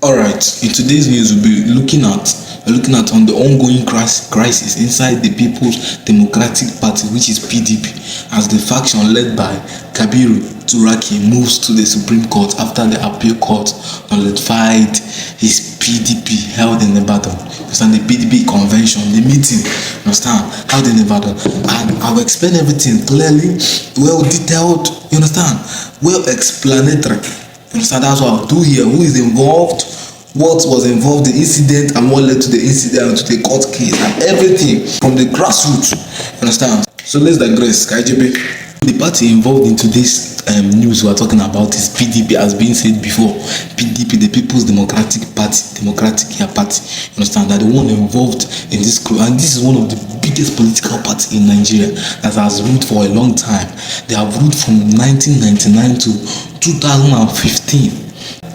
Alright, in today's news we'll be looking at on the ongoing crisis inside the People's Democratic Party, which is PDP, as the faction led by Kabiru Turaki moves to the Supreme Court after the appeal court nullified his PDP held in Ibadan. You understand, the PDP convention, the meeting, you understand, held in Ibadan. And I will explain everything clearly, well detailed, you understand, well explanatory. You understand? That's what I'll do here. Who is involved? What was involved, the incident, and what led to the incident, to the court case, and everything from the grassroots. You understand? So let's digress. KJB. The party involved into this news we are talking about is PDP, as being said before. PDP, the People's Democratic Party, Democratic Party. You understand? That the one involved in this crew, and this is one of the biggest political parties in Nigeria that has ruled for a long time. They have ruled from 1999 to 2015.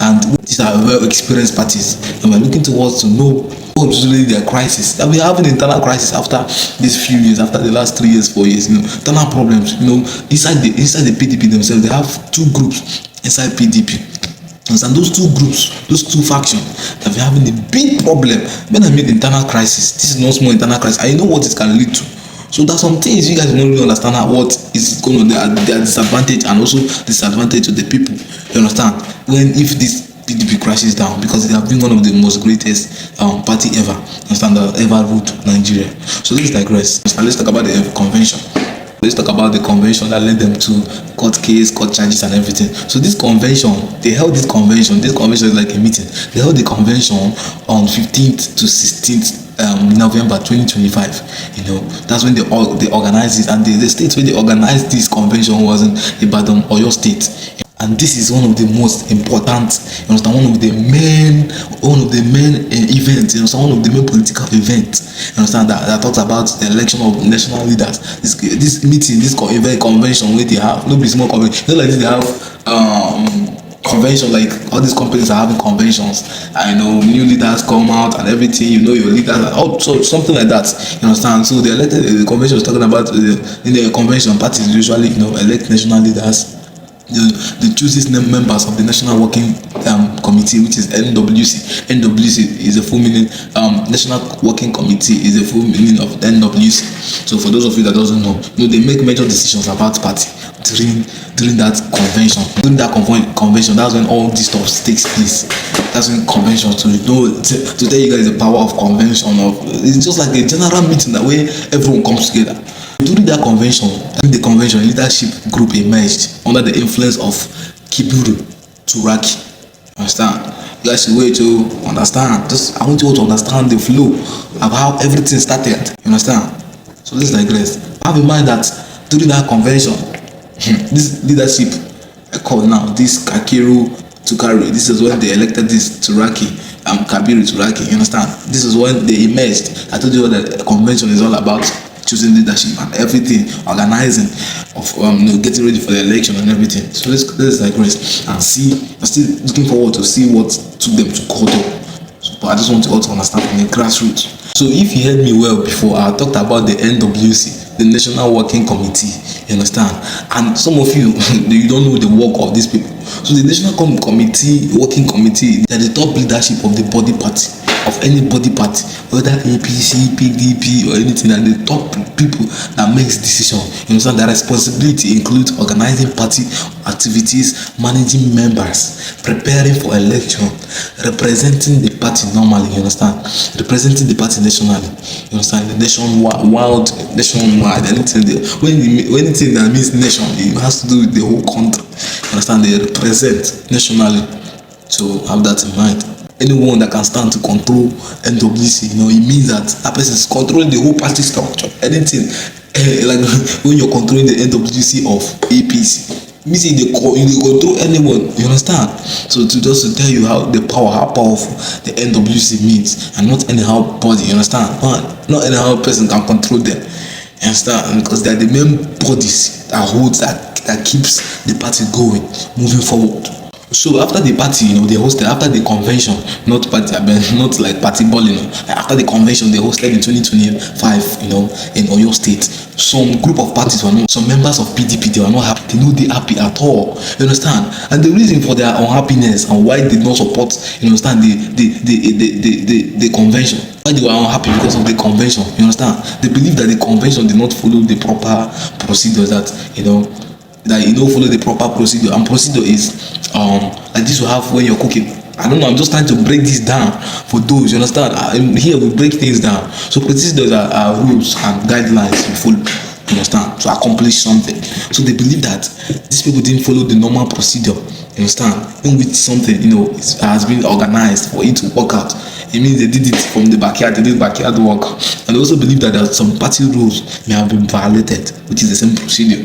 And these are well experienced parties, and we're looking towards to know what's really their crisis. That we have an internal crisis after these few years, after the last 3 years, 4 years, internal problems, inside the PDP themselves. They have two groups inside PDP. And those two groups, those two factions, that we're having a big problem. When I mean internal crisis, this is not small internal crisis. I know what it can lead to. So there's some things you guys don't really understand what is going on, their disadvantage and also disadvantage to the people. You understand? If this PDP crashes down, because they have been one of the most greatest party ever, understand, that ever ruled Nigeria. So let's digress. And let's talk about the convention. Let's talk about the convention that led them to court case, court charges, and everything. So this convention, they held this convention. This convention is like a meeting. They held the convention on 15th to 16th November 2025. That's when they organized it, and the state where they organized this convention was in Ibadan, Oyo State. And this is one of the most important, one of the main events, one of the main political events, that talks about the election of national leaders. This meeting, this convention where they have, nobody small convention, like this, they have convention, like all these companies are having conventions. New leaders come out and everything, your leaders, so something like that. You understand? So the convention is talking about in the convention, parties usually elect national leaders. They choose these members of the National Working Committee, which is NWC. NWC is a full meaning. National Working Committee is a full meaning of NWC. So for those of you that doesn't know, they make major decisions about party during that convention. During that convention, that's when all this stuff takes place. That's when convention. So to tell you guys the power of convention. It's just like a general meeting that way everyone comes together. During the convention, leadership group emerged under the influence of Kabiru Turaki. Understand? You guys should wait to understand. I want you all to understand the flow of how everything started. You understand? So let's digress. Have in mind that during that convention, this leadership, I call now this Kabiru Turaki. This is when they elected this Turaki. Kabiru Turaki. You understand? This is when they emerged. I told you that the convention is all about choosing leadership and everything, organizing of getting ready for the election and everything. So let's digress and see. I'm still looking forward to see what took them to court. But I just want you all to understand from the grassroots. So if you heard me well before, I talked about the NWC, the National Working Committee. You understand? And some of you you don't know the work of these people. So the National Working Committee, they are the top leadership of the body party, of any body party, whether APC, PDP, or anything. And the top people that makes decisions. You understand? Their responsibility includes organizing party activities, managing members, preparing for election, representing the party normally. You understand? Representing the party nationally. You understand? The nationwide, anything that means nation, it has to do with the whole country. You understand? They represent nationally. So have that in mind. Anyone that can stand to control NWC, it means that person is controlling the whole party structure. Anything like when you're controlling the NWC of APC, means they control anyone. You understand? So just to tell you how powerful the NWC means, and not anyhow body. You understand? Not anyhow person can control them. You understand? Because they are the main bodies that keeps the party going, moving forward. So after the party, they hosted after the convention, not party, not like party ball, after the convention they hosted in 2025, in Oyo State. Some group of parties were not, some members of PDP, they were not happy. They know they happy at all. You understand? And the reason for their unhappiness and why they did not support, understand the convention. Why they were unhappy because of the convention. You understand? They believe that the convention did not follow the proper procedures that that you don't follow the proper procedure, and procedure is like this you have when you're cooking. I don't know, I'm just trying to break this down for those, you understand. Here we break things down. So procedures are rules and guidelines you follow, you understand, to accomplish something. So they believe that these people didn't follow the normal procedure, you understand, in which something has been organized for it to work out. It means they did it from the backyard, they did backyard work. And they also believe that some party rules may have been violated, which is the same procedure.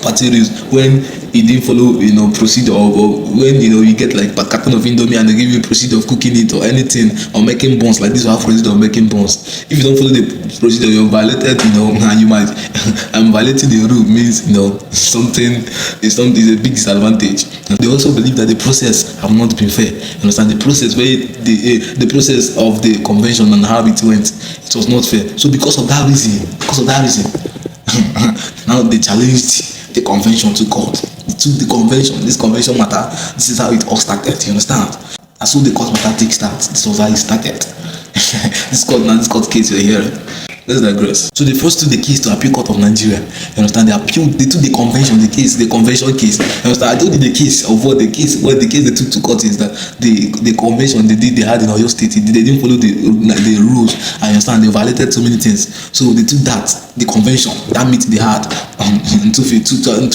Party rules when you didn't follow procedure, or when you get like a carton of indomie and they give you a procedure of cooking it or anything, or making buns. Like this you have procedure of making buns. If you don't follow the procedure, you're violated, and you might and violating the rule means something is a big disadvantage. And they also believe that the process have not been fair. You understand? The process where the process of the convention and how it went, it was not fair. So because of that reason now they challenged the convention to court. They took this convention matter, this is how it all started, you understand? And so the court matter takes start. This was how it started. this court case you're hearing. Let's digress. So they first took the case to Appeal Court of Nigeria. You understand? They took the convention case. You understand? I told you the case they took to court is that the convention they had in Oyo State, they didn't follow the rules. I understand, they violated so many things. So they took the convention, that meeting they had in 2025,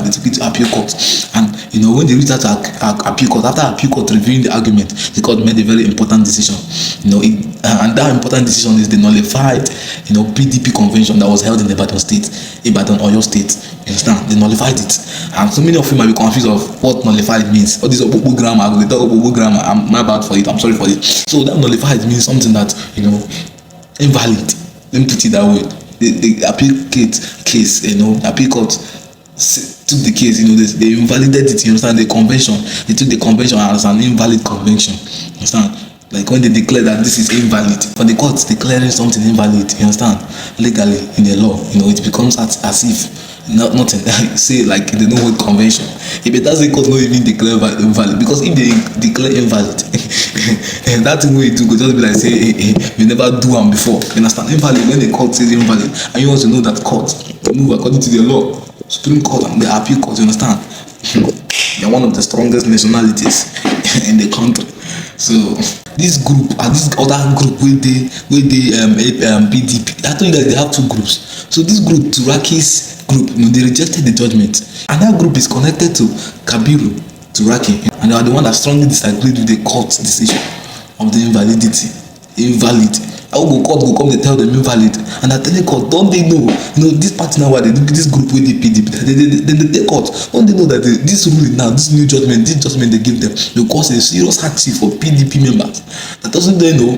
they took it to Appeal Court. And when they reached out to Appeal Court, after Appeal Court reviewing the argument, the court made a very important decision. And that important decision is they nullified PDP convention that was held in Ibadan Oyo State. You understand? They nullified it. And so many of you might be confused of what nullified means. All this Obobo grammar, they talk Obobo grammar. I'm not bad for it. I'm sorry for it. So that nullified means something that invalid. Let me put it that way. The appeal case, Appeal Court took the case. They invalidated it. You understand? The convention. They took the convention as an invalid convention. You understand? Like when they declare that this is invalid, for the court declaring something invalid, you understand, legally in the law, it becomes as if nothing. Say like they don't hold convention. If it doesn't, court not even declare invalid, because if they declare invalid, and that thing we do could just be like say, hey, we never do them before. You understand? Invalid when the court says invalid, and you want to know that court move according to the law, Supreme Court and the Appeal Court. You understand? They're one of the strongest nationalities in the country. So this group and this other group where they PDP, I told you guys they have two groups. So this group, Turaki's group, they rejected the judgment, and that group is connected to Kabiru, Turaki, and they are the one that strongly disagreed with the court's decision of the invalidity. I will go court, go come, they tell them invalid, and I tell the court, don't they know? This party now, this group with the PDP, they court, don't they know that this ruling now, this judgment they give them, will cause a serious hardship for PDP members? That doesn't they know?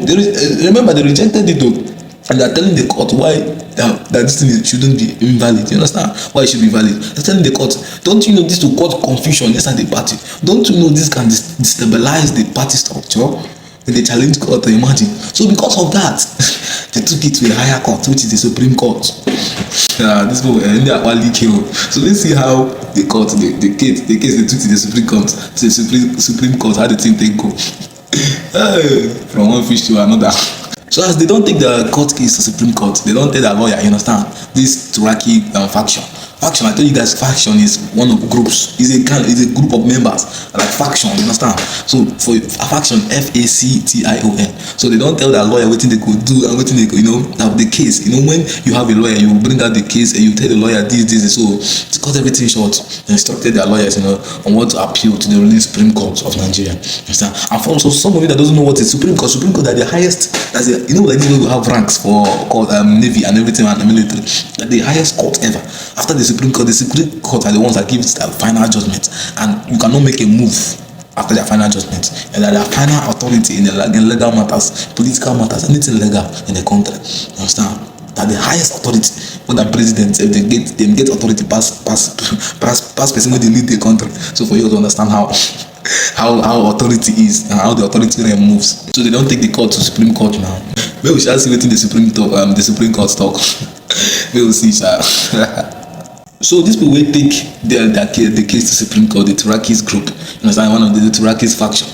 Remember, they rejected it though, and they're telling the court why that this thing shouldn't be invalid. You understand? Why it should be valid? They're telling the court, don't you know this will cause confusion inside the party? Don't you know this can destabilize the party structure? When they challenge court, imagine. So because of that, they took it to a higher court, which is the Supreme Court. This people in their early kill. So let's see how the case they took to the Supreme Court, Supreme Court, how the thing they go. From one fish to another. So as they don't take the court case to Supreme Court, they don't tell their lawyer, you understand? This Turaki faction. I told you guys, faction is one of the groups. It's a group of members, like faction, you understand? So for a faction, FACTION. So they don't tell their lawyer what they could do and what they could, have the case. When you have a lawyer, you bring out the case and you tell the lawyer this. So to cut everything short, they instructed their lawyers, on what to appeal to the ruling Supreme Court of Nigeria. Understand? And for some of you that doesn't know what is Supreme Court are the highest. Like this way we have ranks for Navy and everything and the military. They're the highest court ever. After the Supreme Court are the ones that give the final judgment, and you cannot make a move after their final judgment. And they are the final authority in legal matters, political matters, anything legal in the country. You understand? They are the highest authority. More than presidents, if they get authority pass person when they lead the country. So for you to understand how how authority is and how the authority realm moves. So they don't take the court to Supreme Court now. Maybe we shall see wetin the Supreme Court talk. We will see, sha. So these people will take the case to Supreme Court, the Turaki's group, you understand, one of the Turaki's faction.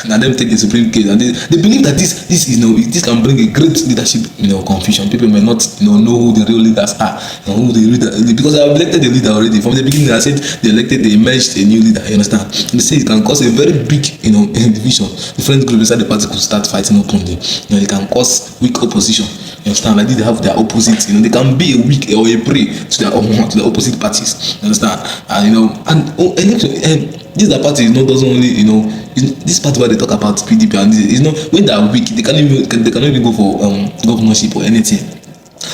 Now them take the Supreme case, and they believe that this is this can bring a great leadership confusion. People may not know who the real leaders are, who the leader, because they have elected the leader already from the beginning. I said they emerged a new leader. You understand? They say it can cause a very big division. Different groups inside the party could start fighting openly. It can cause weak opposition. You understand? Like they have their opposite. They can be a weak or a prey to the opposite parties. You understand? And election. This party doesn't only this party where they talk about PDP and this when they are weak they cannot even go for governorship or anything.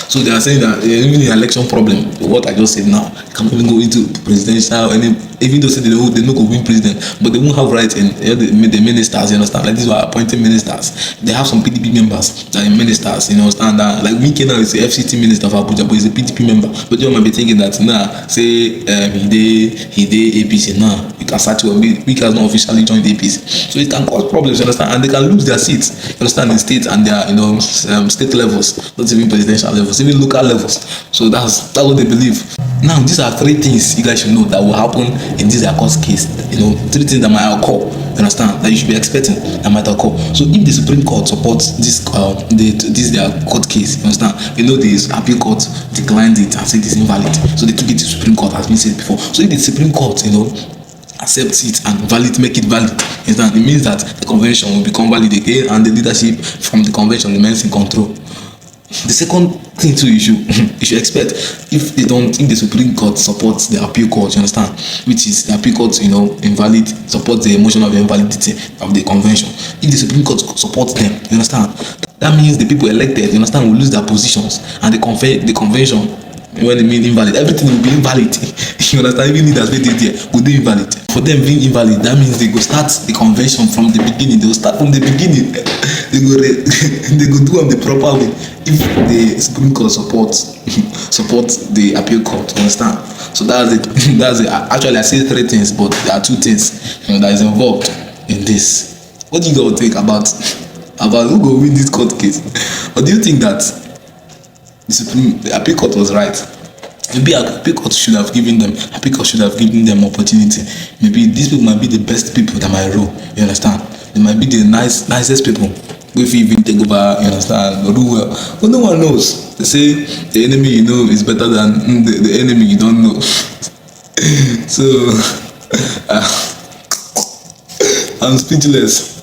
So they are saying that even the election problem, what I just said now, can't even go into presidential, even though they no go win president, but they won't have rights in the ministers, you understand? Like these were appointing ministers. They have some PDP members that are ministers, you understand? That like Wike now is the FCT minister of Abuja, but he's a PDP member. But you might be thinking that say he did APC now. You can start to Wike has not officially joined APC, so it can cause problems, you understand? And they can lose their seats, you understand, in states and their state levels, not even presidential levels, even local levels. So that's what they believe. Now these are three things you guys should know that will happen in this court case. Three things that might occur, you understand, that you should be expecting that might occur. So if the Supreme Court supports this their court case, you understand, the appeal court declined it and said it's invalid, so they took it to Supreme Court, as been said before. So if the Supreme Court accept it and make it valid, it means that the convention will become valid again and the leadership from the convention remains in control. The second thing too you should expect, if the Supreme Court supports the appeal court, you understand, which is the appeal court invalid, supports the motion of invalidity of the convention. If the Supreme Court supports them, you understand, that means the people elected, you understand, will lose their positions, and the convention, when they mean invalid, everything will be invalid. You understand? Even leaders wey dey there will be invalid. For them being invalid, that means they go start the convention from the beginning. They will start from the beginning. They go do am the proper way. If the Supreme Court support the appeal court, you understand? So that's it. Actually, I say three things, but there are two things that is involved in this. What do you guys think about who go win this court case? Or do you think that the appeal court was right? Maybe appeal court should have given them opportunity. Maybe these people might be the best people that might rule, you understand? They might be the nicest people. If you even take over, you understand, or do well. But no one knows. They say the enemy you know is better than the enemy you don't know. So I'm speechless.